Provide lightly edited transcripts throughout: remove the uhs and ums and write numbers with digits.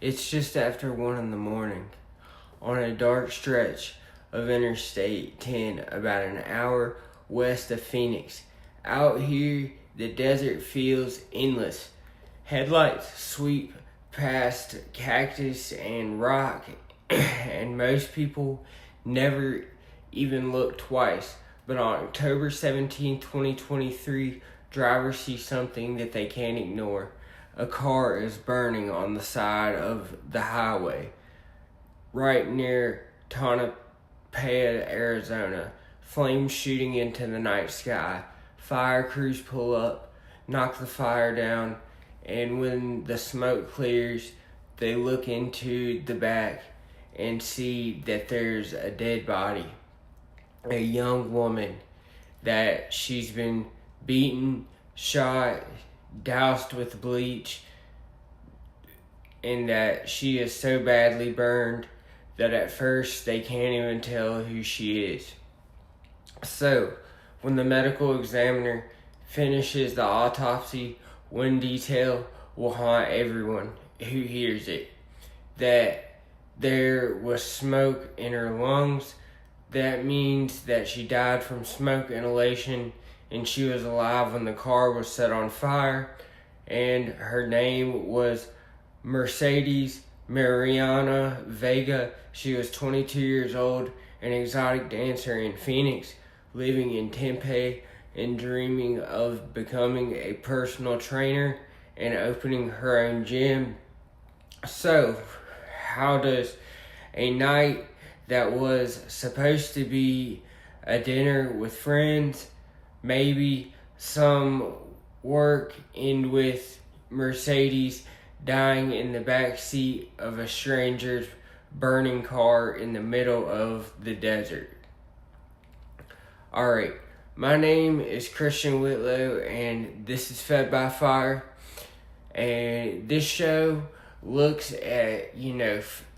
It's just after 1 in the morning on a dark stretch of Interstate 10 about an hour west of Phoenix. Out here, the desert feels endless. Headlights sweep past cactus and rock, and most people never even look twice. But on October 17, 2023, drivers see something that they can't ignore. A car is burning on the side of the highway right near Tonopah, Arizona. Flames shooting into the night sky. Fire crews pull up, knock the fire down, and when the smoke clears, they look into the back and see that there's a dead body. A young woman that she's been beaten, shot, doused with bleach, and that she is so badly burned that at first they can't even tell who she is. So, when the medical examiner finishes the autopsy, one detail will haunt everyone who hears it: that there was smoke in her lungs. That means that she died from smoke inhalation, and she was alive when the car was set on fire. And her name was Mercedes Mariana Vega. She was 22 years old, an exotic dancer in Phoenix, living in Tempe and dreaming of becoming a personal trainer and opening her own gym. So, how does a night that was supposed to be a dinner with friends, maybe some work, end with Mercedes dying in the back seat of a stranger's burning car in the middle of the desert? Alright, my name is Christian Whitlow, and this is Fed by Fire. And this show looks at,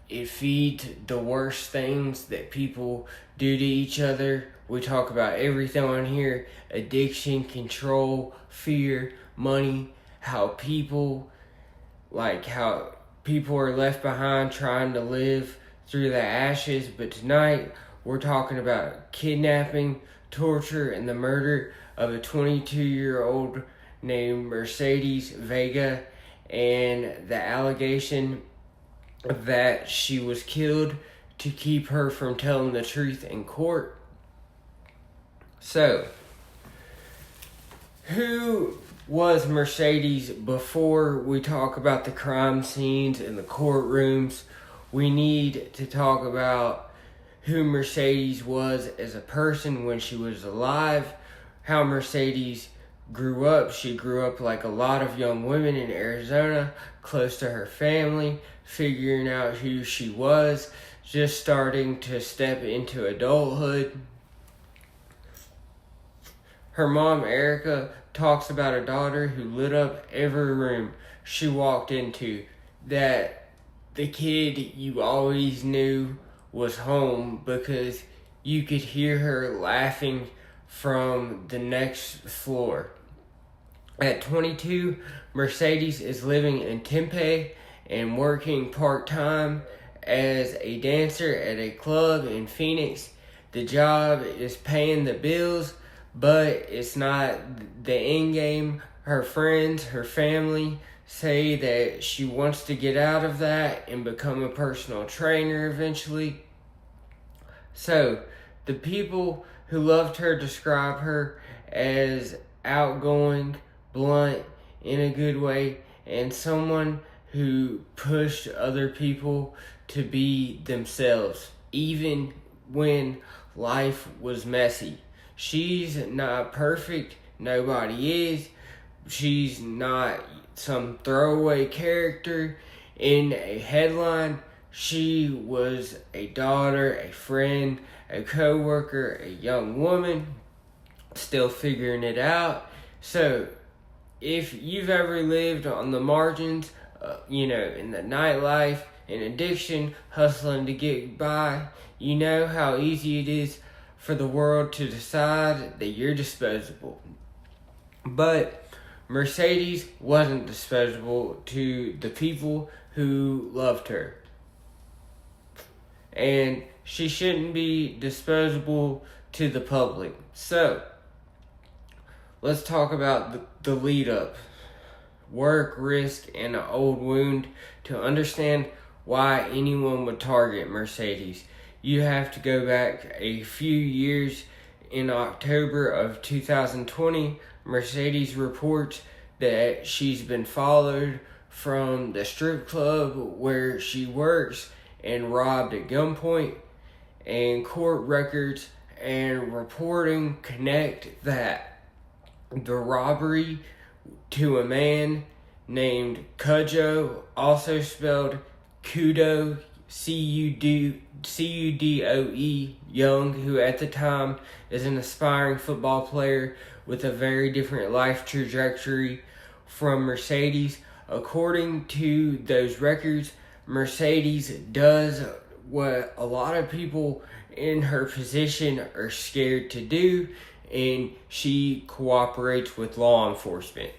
it feeds the worst things that people do to each other. We talk about everything on here: addiction, control, fear, money, how people are left behind trying to live through the ashes. But tonight, we're talking about kidnapping, torture, and the murder of a 22-year-old named Mercedes Vega, and the allegation that she was killed to keep her from telling the truth in court. So, who was Mercedes before we talk about the crime scenes and the courtrooms? We need to talk about who Mercedes was as a person when she was alive, how Mercedes grew up. She grew up like a lot of young women in Arizona, close to her family, figuring out who she was, just starting to step into adulthood. Her mom, Erica, talks about a daughter who lit up every room she walked into, that the kid you always knew was home because you could hear her laughing from the next floor. At 22, Mercedes is living in Tempe and working part-time as a dancer at a club in Phoenix. The job is paying the bills, but it's not the end game. Her friends, her family say that she wants to get out of that and become a personal trainer eventually. So, the people who loved her describe her as outgoing, blunt in a good way, and someone who pushed other people to be themselves, even when life was messy. She's not perfect, nobody is. She's not some throwaway character in a headline. She was a daughter, a friend, a co-worker, a young woman, still figuring it out. So, if you've ever lived on the margins, in the nightlife, in addiction, hustling to get by, you know how easy it is for the world to decide that you're disposable. But Mercedes wasn't disposable to the people who loved her. And she shouldn't be disposable to the public. So, let's talk about the lead up. Work, risk, and an old wound. To understand why anyone would target Mercedes, you have to go back a few years. In October of 2020, Mercedes reports that she's been followed from the strip club where she works and robbed at gunpoint, and court records and reporting connect that the robbery to a man named Cujo, also spelled Kudo, C-U-D-O-E, Young, who at the time is an aspiring football player with a very different life trajectory from Mercedes. According to those records, Mercedes does what a lot of people in her position are scared to do, and she cooperates with law enforcement.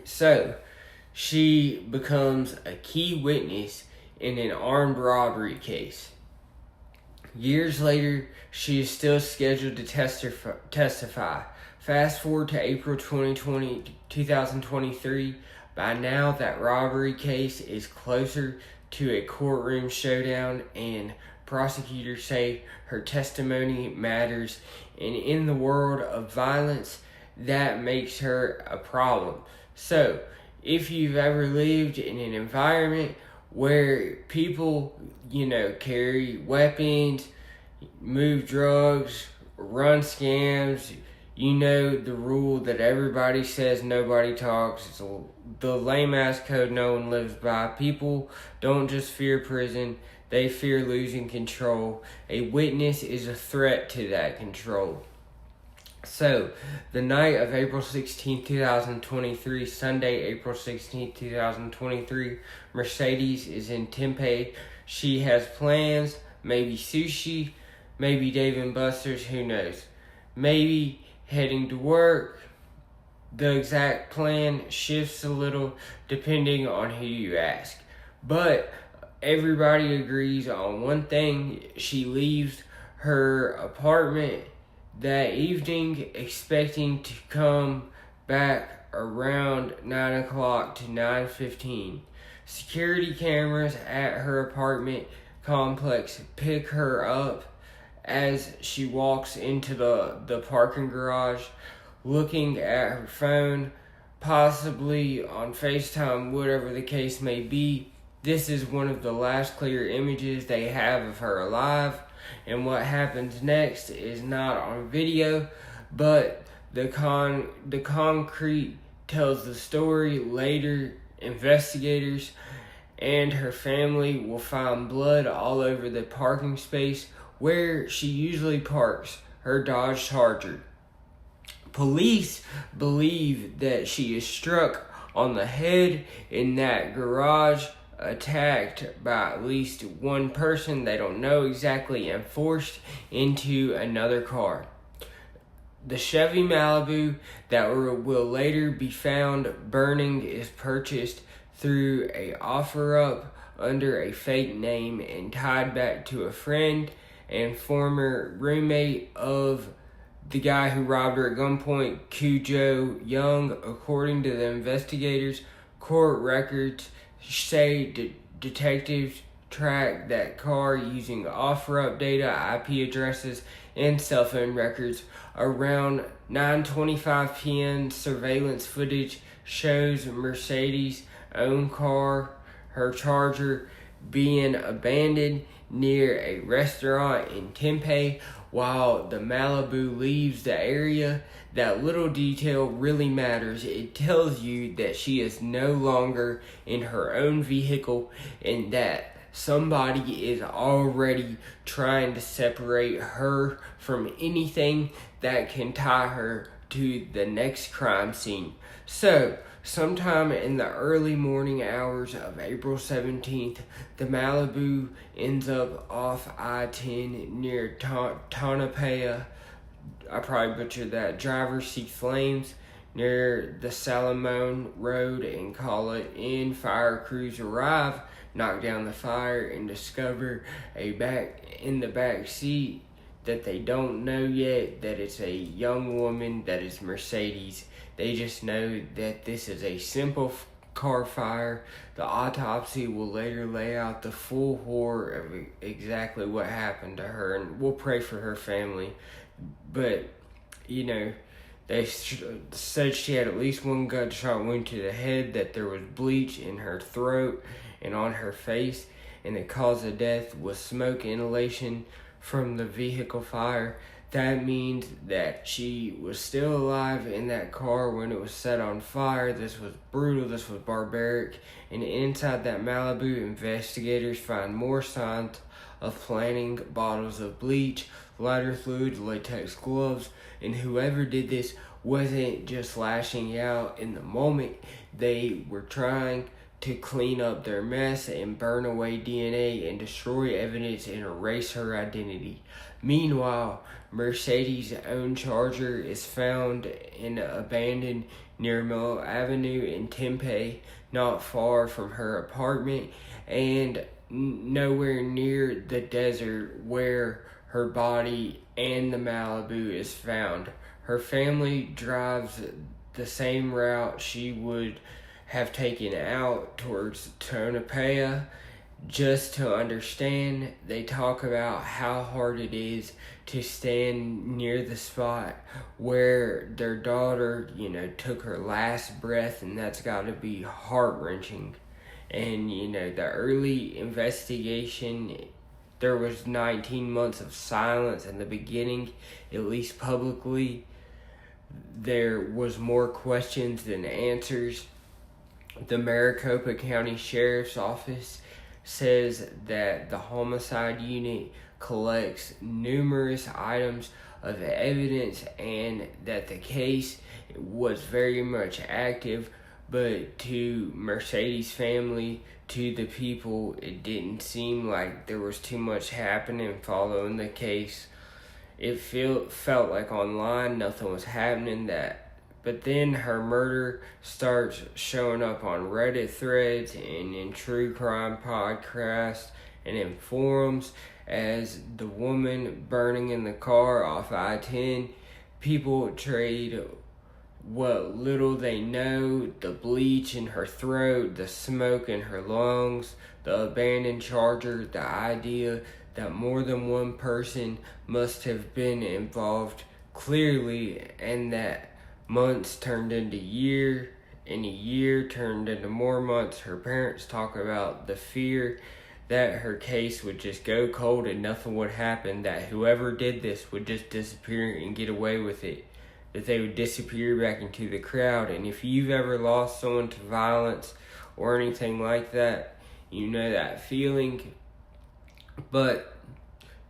So, she becomes a key witness in an armed robbery case. Years later, she is still scheduled to testify. Fast forward to April 2023. By now, that robbery case is closer to a courtroom showdown, and prosecutors say her testimony matters. And in the world of violence, that makes her a problem. So, if you've ever lived in an environment where people, carry weapons, move drugs, run scams, you know the rule that everybody says nobody talks. It's the lame-ass code no one lives by. People don't just fear prison, they fear losing control. A witness is a threat to that control. So, the night of April 16, 2023, Sunday, April 16, 2023, Mercedes is in Tempe. She has plans, maybe sushi, maybe Dave & Buster's, who knows. Maybe heading to work. The exact plan shifts a little depending on who you ask. But everybody agrees on one thing. She leaves her apartment that evening, expecting to come back around 9 o'clock to 9:15. Security cameras at her apartment complex pick her up as she walks into the parking garage, looking at her phone, possibly on FaceTime, whatever the case may be. This is one of the last clear images they have of her alive. And what happens next is not on video, but the concrete tells the story. Later, investigators and her family will find blood all over the parking space where she usually parks her Dodge Charger. Police believe that she is struck on the head in that garage, attacked by at least one person, they don't know exactly, and forced into another car. The Chevy Malibu that will later be found burning is purchased through a offer-up under a fake name and tied back to a friend and former roommate of the guy who robbed her at gunpoint, Cujo Young. According to the investigators, court records say detectives tracked that car using offer-up data, IP addresses, and cell phone records. Around 9:25 p.m., surveillance footage shows Mercedes' own car, her Charger, being abandoned near a restaurant in Tempe while the Malibu leaves the area. That little detail really matters. It tells you that she is no longer in her own vehicle and that somebody is already trying to separate her from anything that can tie her to the next crime scene. So, sometime in the early morning hours of April 17th, the Malibu ends up off I-10 near Tonopah. I probably butchered that. Driver sees flames near the Salamone Road and call it in. Fire crews arrive, knock down the fire, and discover in the back seat that they don't know yet that it's a young woman that is Mercedes. They just know that this is a simple car fire. The autopsy will later lay out the full horror of exactly what happened to her, and we'll pray for her family. But, they said she had at least one gunshot wound to the head, that there was bleach in her throat and on her face, and the cause of death was smoke inhalation from the vehicle fire. That means that she was still alive in that car when it was set on fire. This was brutal, this was barbaric, and inside that Malibu, investigators find more signs of planning: bottles of bleach, lighter fluid, latex gloves, and whoever did this wasn't just lashing out in the moment. They were trying to clean up their mess and burn away DNA and destroy evidence and erase her identity. Meanwhile, Mercedes' own Charger is found and abandoned near Mill Avenue in Tempe, not far from her apartment and nowhere near the desert where her body and the Malibu is found. Her family drives the same route she would have taken out towards Tonopah. Just to understand, they talk about how hard it is to stand near the spot where their daughter, took her last breath, and that's got to be heart-wrenching. And, the early investigation, there was 19 months of silence in the beginning, at least publicly. There was more questions than answers. The Maricopa County Sheriff's Office says that the homicide unit collects numerous items of evidence and that the case was very much active, but to Mercedes' family, to the people, it didn't seem like there was too much happening following the case. It felt like online nothing was happening, but then her murder starts showing up on Reddit threads and in true crime podcasts and in forums as the woman burning in the car off I-10. People trade what little they know: the bleach in her throat, the smoke in her lungs, the abandoned Charger, the idea that more than one person must have been involved clearly, and that months turned into year, and a year turned into more months. Her parents talk about the fear that her case would just go cold and nothing would happen, that whoever did this would just disappear and get away with it, that they would disappear back into the crowd. And if you've ever lost someone to violence or anything like that, you know that feeling. But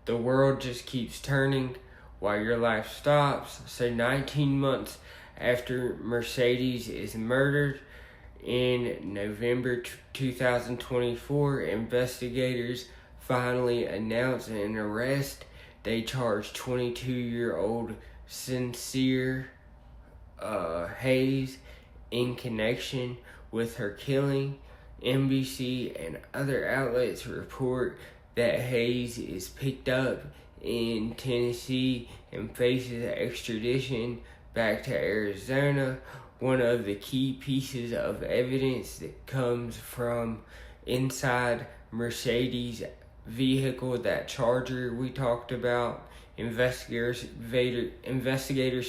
the world just keeps turning while your life stops. So 19 months after Mercedes is murdered in November 2024, investigators finally announce an arrest. They charge 22-year-old Sincere Hayes in connection with her killing. NBC and other outlets report that Hayes is picked up in Tennessee and faces extradition back to Arizona. One of the key pieces of evidence that comes from inside Mercedes' vehicle, that Charger we talked about. Investigators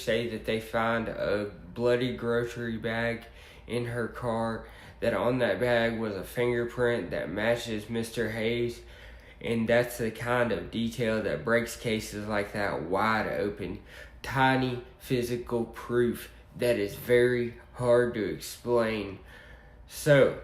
say that they find a bloody grocery bag in her car, that on that bag was a fingerprint that matches Mr. Hayes. And that's the kind of detail that breaks cases like that wide open. Tiny physical proof that is very hard to explain. So,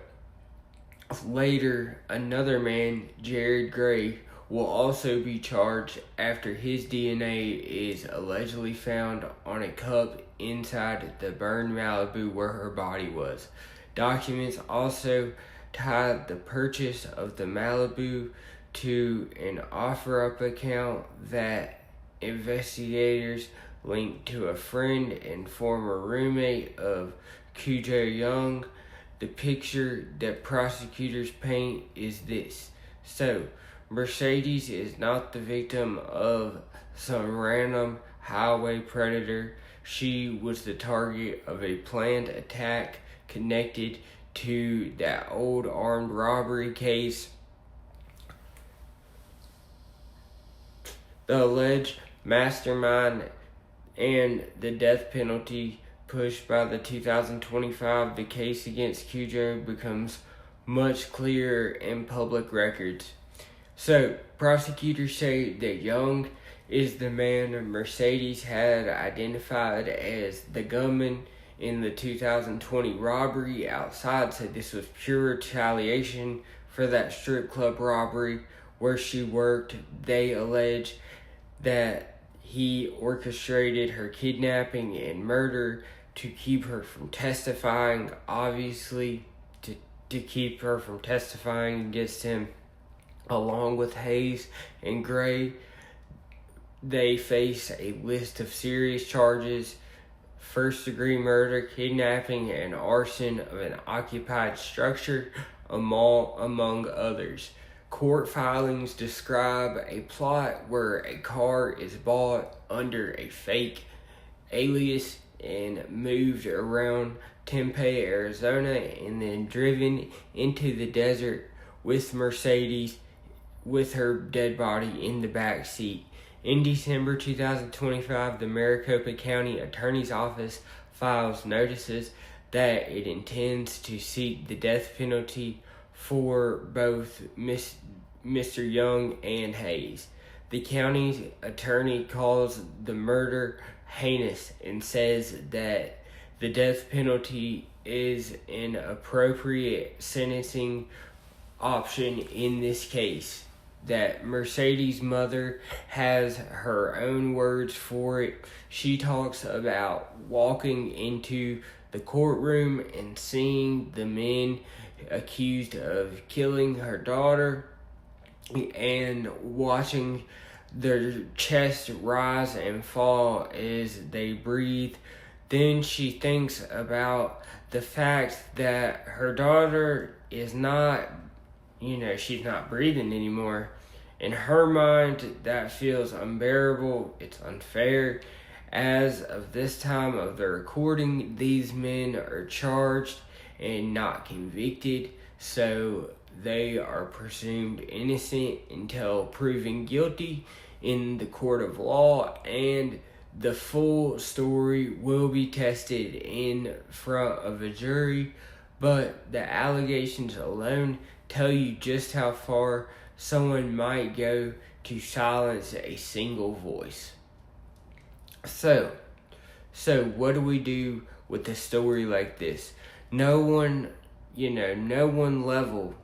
later, another man, Jared Gray, will also be charged after his DNA is allegedly found on a cup inside the burned Malibu where her body was. Documents also tied the purchase of the Malibu to an OfferUp account that investigators linked to a friend and former roommate of Cujo Young. The picture that prosecutors paint is this. So, Mercedes is not the victim of some random highway predator. She was the target of a planned attack connected to that old armed robbery case. The alleged mastermind and the death penalty pushed by the 2025, the case against Cujo becomes much clearer in public records. So, prosecutors say that Young is the man Mercedes had identified as the gunman in the 2020 robbery outside, said this was pure retaliation for that strip club robbery where she worked. They allege that he orchestrated her kidnapping and murder to keep her from testifying, obviously to keep her from testifying against him. Along with Hayes and Gray, they face a list of serious charges: first-degree murder, kidnapping, and arson of an occupied structure, among others. Court filings describe a plot where a car is bought under a fake alias and moved around Tempe, Arizona, and then driven into the desert with Mercedes with her dead body in the back seat. In December 2025, the Maricopa County Attorney's Office files notices that it intends to seek the death penalty for both Mr. Young and Hayes. The county's attorney calls the murder heinous and says that the death penalty is an appropriate sentencing option in this case. That Mercedes' mother has her own words for it. She talks about walking into the courtroom and seeing the men accused of killing her daughter and watching their chest rise and fall as they breathe. Then she thinks about the fact that her daughter is not, she's not breathing anymore. In her mind, that feels unbearable. It's unfair. As of this time of the recording, these men are charged and not convicted, so they are presumed innocent until proven guilty in the court of law, and the full story will be tested in front of a jury, but the allegations alone tell you just how far someone might go to silence a single voice. So what do we do with a story like this? No one level.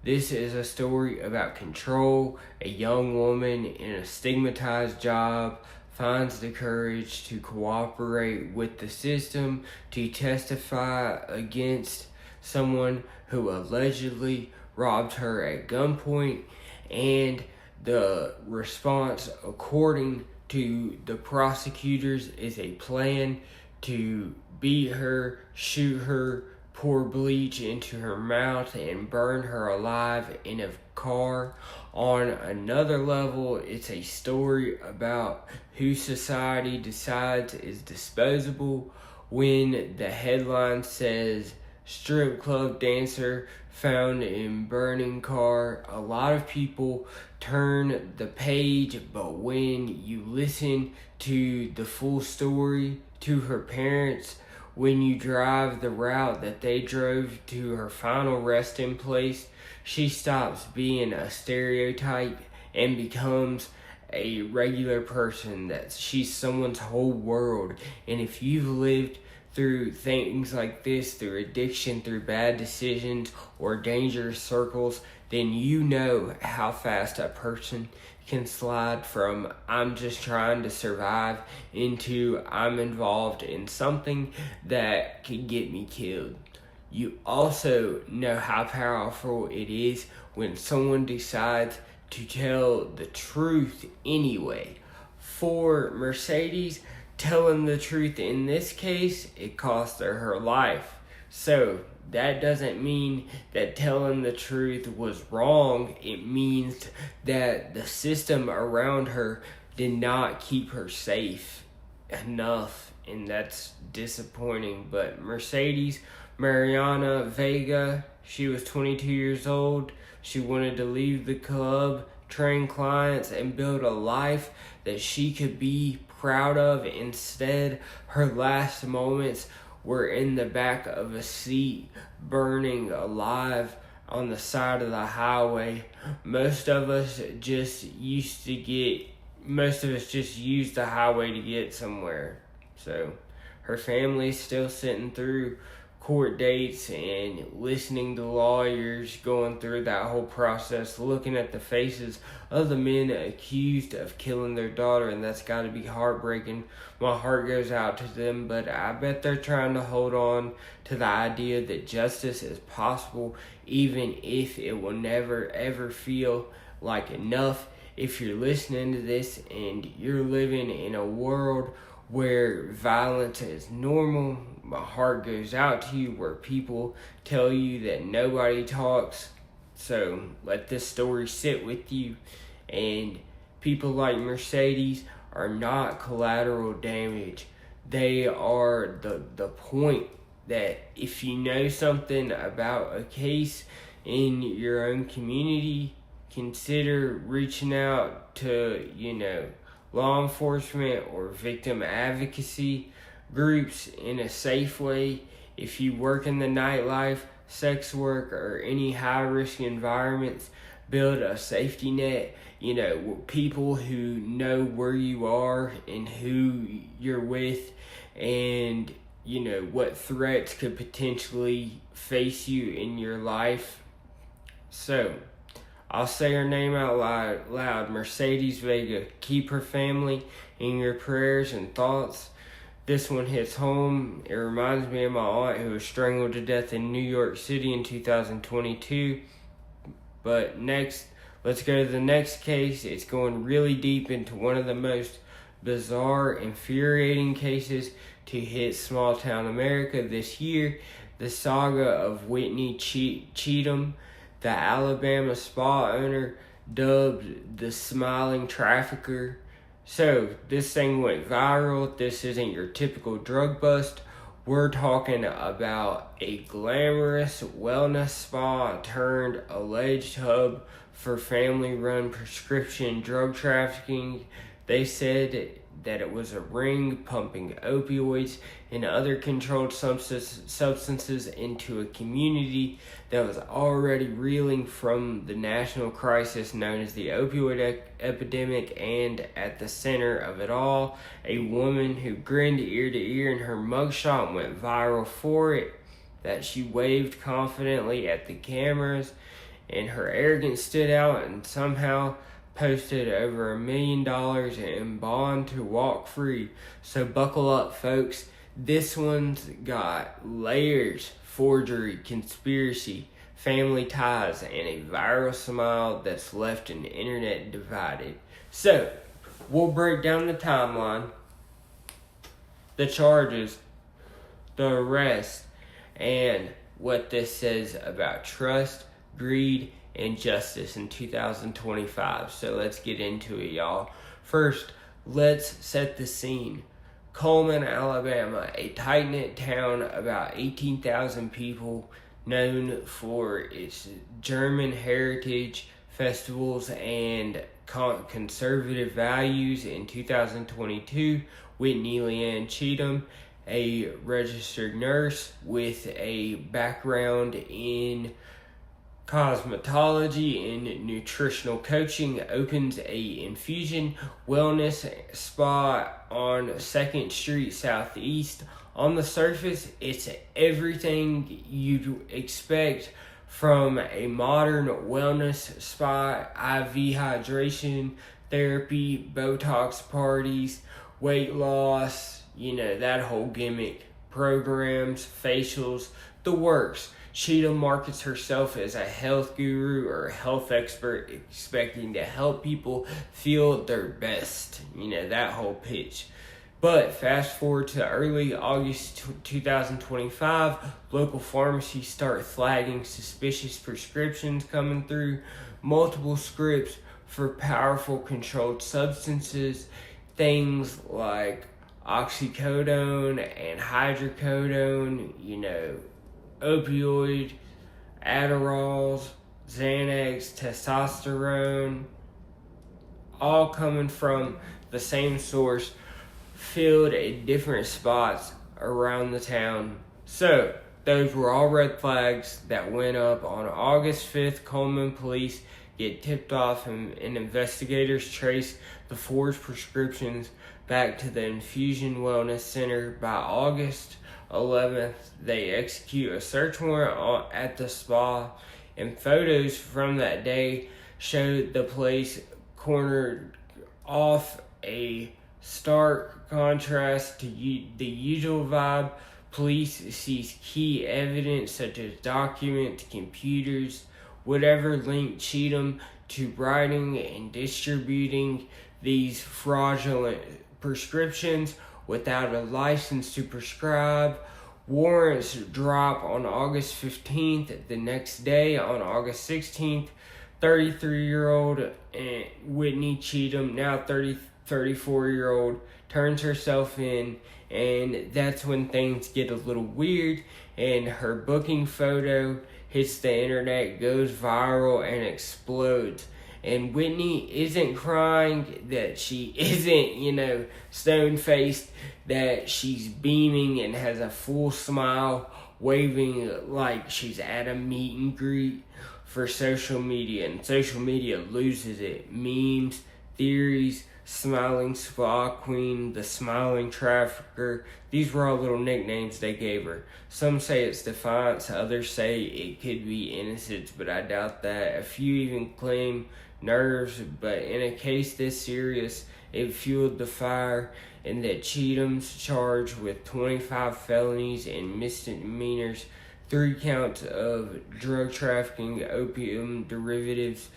This is a story about control. A young woman in a stigmatized job finds the courage to cooperate with the system to testify against someone who allegedly robbed her at gunpoint, and the response, according to the prosecutors, is a plan to beat her, shoot her, pour bleach into her mouth, and burn her alive in a car. On another level, it's a story about who society decides is disposable. When the headline says strip club dancer found in burning car, a lot of people turn the page, but when you listen to the full story, to her parents, when you drive the route that they drove to her final resting place, she stops being a stereotype and becomes a regular person. That she's someone's whole world. And if you've lived through things like this, through addiction, through bad decisions or dangerous circles, then you know how fast a person can slide from I'm just trying to survive into I'm involved in something that could get me killed. You also know how powerful it is when someone decides to tell the truth anyway. For Mercedes telling the truth in this case, it cost her life. So that doesn't mean that telling the truth was wrong. It means that the system around her did not keep her safe enough, and that's disappointing. But Mercedes Mariana Vega, she was 22 years old. She wanted to leave the club, train clients, and build a life that she could be proud of. Instead, her last moments were in the back of a seat, burning alive on the side of the highway. Most of us just used the highway to get somewhere. So her family's still sitting through court dates and listening to lawyers going through that whole process, looking at the faces of the men accused of killing their daughter, and that's got to be heartbreaking. My heart goes out to them, but I bet they're trying to hold on to the idea that justice is possible, even if it will never ever feel like enough. If you're listening to this and you're living in a world where violence is normal, my heart goes out to you, where people tell you that nobody talks. So let this story sit with you. And people like Mercedes are not collateral damage. They are the point that if you know something about a case in your own community, consider reaching out to, law enforcement or victim advocacy groups in a safe way. If you work in the nightlife, sex work, or any high-risk environments, build a safety net. People who know where you are and who you're with, and what threats could potentially face you in your life. So I'll say her name out loud. Mercedes Vega. Keep her family in your prayers and thoughts. This one hits home. It reminds me of my aunt who was strangled to death in New York City in 2022. But next, let's go to the next case. It's going really deep into one of the most bizarre, infuriating cases to hit small town America this year. The saga of Whitney Cheatham, the Alabama spa owner dubbed the smiling trafficker. So this thing went viral. This isn't your typical drug bust. We're talking about a glamorous wellness spa turned alleged hub for family-run prescription drug trafficking. They said that it was a ring pumping opioids and other controlled substances into a community that was already reeling from the national crisis known as the opioid epidemic, and at the center of it all, a woman who grinned ear to ear in her mugshot went viral for it, that she waved confidently at the cameras, and her arrogance stood out, and somehow posted over $1 million in bond to walk free. So buckle up, folks. This one's got layers: forgery, conspiracy, family ties, and a viral smile that's left an internet divided. So, we'll break down the timeline, the charges, the arrest, and what this says about trust, greed, and justice in 2025. So let's get into it, y'all. First, let's set the scene. Coleman, Alabama, a tight-knit town, about 18,000 people, known for its German heritage, festivals, and conservative values. In 2022, Whitney Leanne Cheatham, a registered nurse with a background in cosmetology and nutritional coaching, opens a infusion wellness spa on 2nd Street Southeast. On the surface, it's everything you'd expect from a modern wellness spa: IV hydration, therapy, Botox parties, weight loss, that whole gimmick, programs, facials, the works. Cheatham markets herself as a health guru or a health expert, expecting to help people feel their best. That whole pitch. But fast forward to early August 2025, local pharmacies start flagging suspicious prescriptions coming through, multiple scripts for powerful controlled substances, things like oxycodone and hydrocodone, opioid, Adderalls, Xanax, testosterone, all coming from the same source, filled at different spots around the town. So, those were all red flags that went up. On August 5th, Coleman police get tipped off and investigators trace the forged prescriptions back to the Infusion Wellness Center. By August 11th, they execute a search warrant at the spa, and photos from that day showed the place cornered off, a stark contrast to the usual vibe. Police seize key evidence such as documents, computers, whatever linked Cheatham to writing and distributing these fraudulent prescriptions without a license to prescribe. Warrants drop on August 15th. The next day, on August 16th, 33-year-old Whitney Cheatham, now 34-year-old, turns herself in, and that's when things get a little weird, and her booking photo hits the internet, goes viral, and explodes. And Whitney isn't crying, that she isn't, stone-faced, that she's beaming and has a full smile, waving like she's at a meet and greet for social media. And social media loses it. Memes, theories, smiling spa queen, the smiling trafficker. These were all little nicknames they gave her. Some say it's defiance, others say it could be innocence, but I doubt that. A few even claim nerves, but in a case this serious, it fueled the fire, and that Cheatham's charged with 25 felonies and misdemeanors, 3 counts of drug trafficking, opium derivatives,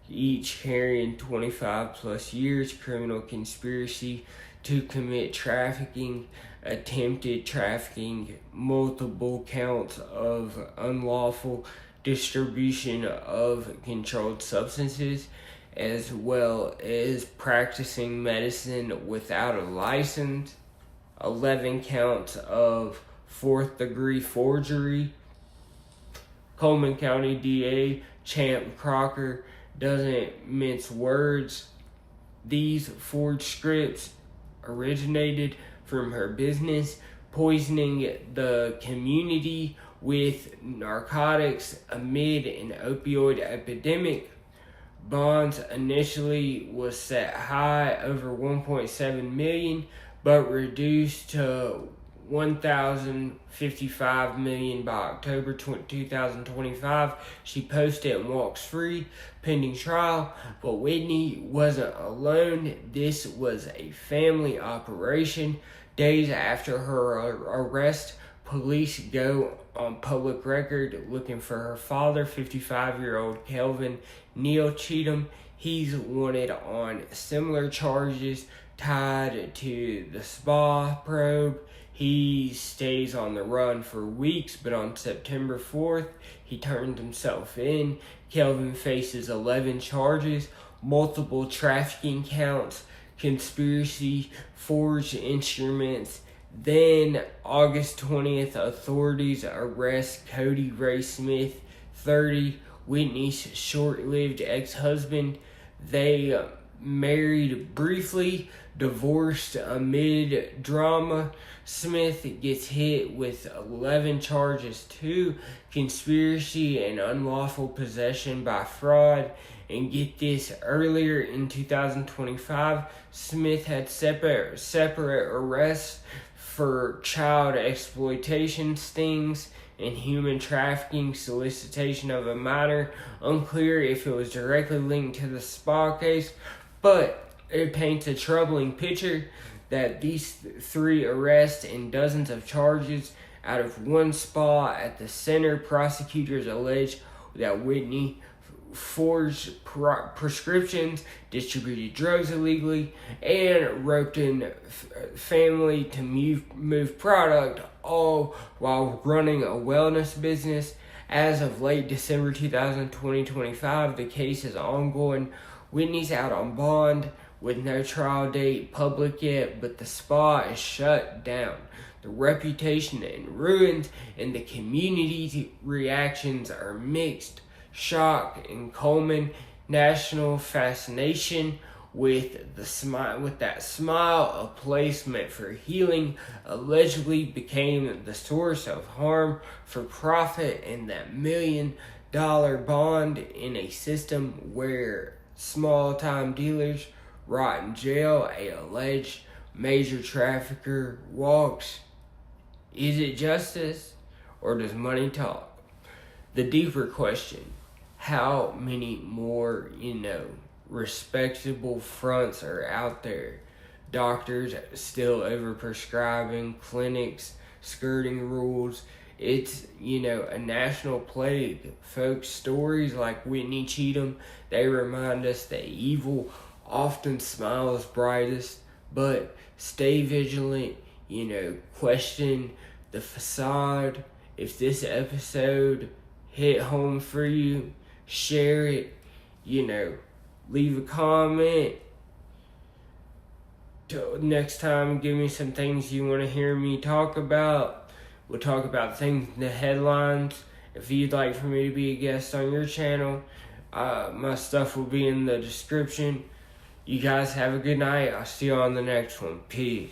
each carrying 25 plus years, criminal conspiracy to commit trafficking, attempted trafficking, multiple counts of unlawful distribution of controlled substances, as well as practicing medicine without a license, 11 counts of 4th-degree forgery. Coleman County DA Champ Crocker doesn't mince words. These forged scripts originated from her business, poisoning the community with narcotics amid an opioid epidemic. Bonds initially was set high, over $1.7 million, but reduced to $1,055 million by October 2025. She posted and walks free pending trial, but Whitney wasn't alone. This was a family operation. Days after her arrest, police go on public record looking for her father, 55-year-old Kelvin Neil Cheatham. He's wanted on similar charges tied to the spa probe. He stays on the run for weeks, but on September 4th, he turned himself in. Kelvin faces 11 charges, multiple trafficking counts, conspiracy, forged instruments. Then, August 20th, authorities arrest Cody Ray Smith, 30, Whitney's short-lived ex-husband. They married briefly, divorced amid drama. Smith gets hit with 11 charges, 2 conspiracy and unlawful possession by fraud. And get this, earlier in 2025, Smith had separate arrests for child exploitation stings and human trafficking, solicitation of a minor. Unclear if it was directly linked to the spa case, but it paints a troubling picture that these 3 arrests and dozens of charges out of one spa at the center. Prosecutors allege that Whitney forged prescriptions, distributed drugs illegally, and roped in family to move product, all while running a wellness business. As of late December 2025, the case is ongoing. Whitney's out on bond with no trial date public yet, but the spa is shut down. The reputation in ruins, and the community reactions are mixed. Shock and Coleman national fascination with that smile, a placement for healing, allegedly became the source of harm for profit, and that $1 million bond in a system where small-time dealers rot in jail, a alleged major trafficker walks. Is it justice, or does money talk? The deeper question: how many more, respectable fronts are out there? Doctors still overprescribing, clinics skirting rules. It's, a national plague, folks. Stories like Whitney Cheatham, they remind us that evil often smiles brightest, but stay vigilant, question the facade. If this episode hit home for you, share it, leave a comment. Till next time, give me some things you want to hear me talk about. We'll talk about things in the headlines. If you'd like for me to be a guest on your channel, my stuff will be in the description. You guys have a good night. I'll see you on the next one. Peace.